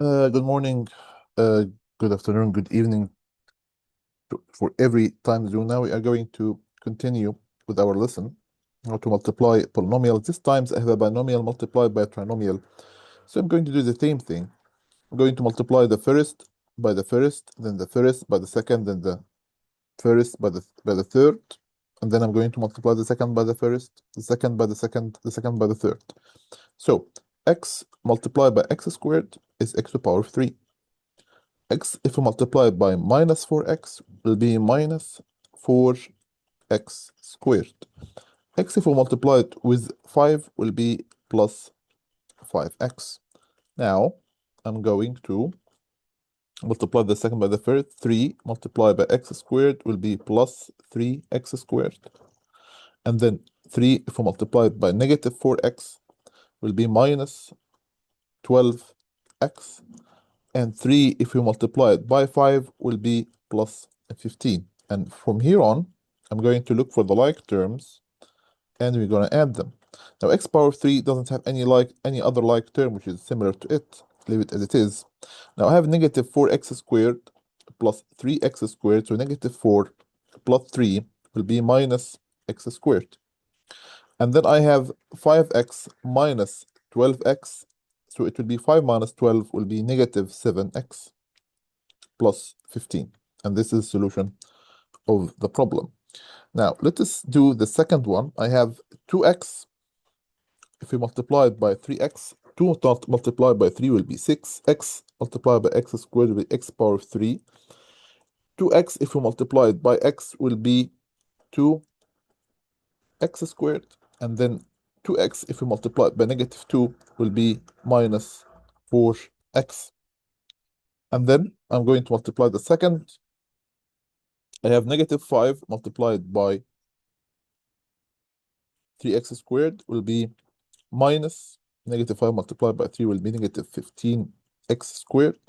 Good morning, uh, good afternoon, good evening for every time zone. Now we are going to continue with our lesson, how to multiply polynomials. This time I have a binomial multiplied by a trinomial. So I'm going to do the same thing. I'm going to multiply the first by the first, then the first by the second, then the first by the third, and then I'm going to multiply the second by the first, the second by the second, the second by the third. So x multiplied by x squared is x to the power of 3. X, if we multiply it by minus 4x, will be minus 4x squared. X, if we multiply it with 5, will be plus 5x. Now, I'm going to multiply the second by the third. 3 multiplied by x squared will be plus 3x squared. And then 3, if we multiply it by negative 4x, will be minus 12x. And 3, if we multiply it by 5, will be plus 15. And from here on, I'm going to look for the like terms, and we're going to add them. Now, x power of 3 doesn't have any other like term which is similar to it. Leave it as it is. Now, I have negative 4x squared plus 3x squared, so negative 4 plus 3 will be minus x squared. And then I have 5x minus 12x, so it will be 5 minus 12 will be negative 7x plus 15. And this is the solution of the problem. Now, let us do the second one. I have 2x. If we multiply it by 3x, 2 multiplied by 3 will be 6x multiplied by x squared will be x power of 3. 2x, if we multiply it by x, will be 2x squared. And then 2x, if we multiply it by negative 2, will be minus 4x. And then I'm going to multiply the second. I have negative 5 multiplied by 3x squared will be minus negative 5 multiplied by 3 will be negative 15x squared.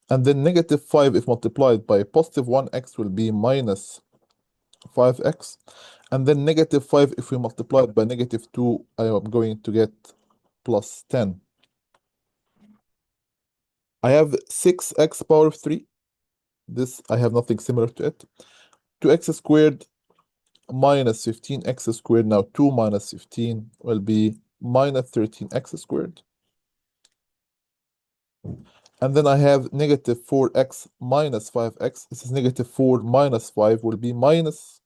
And then negative 5, if multiplied by positive 1x, will be minus 5x. And then negative 5, if we multiply it by negative 2, I am going to get plus 10. I have 6x power of 3. This, I have nothing similar to it. 2x squared minus 15x squared. Now 2 minus 15 will be minus 13x squared. And then I have negative 4x minus 5x. This is negative 4 minus 5 will be minus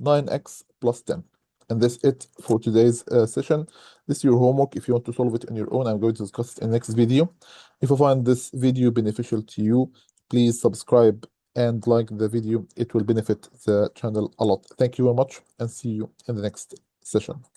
9x plus 10. And that's it for today's session. This is your homework. If you want to solve it on your own, I'm going to discuss it in the next video. If you find this video beneficial to you, please subscribe and like the video. It will benefit the channel a lot. Thank you very much, and see you in the next session.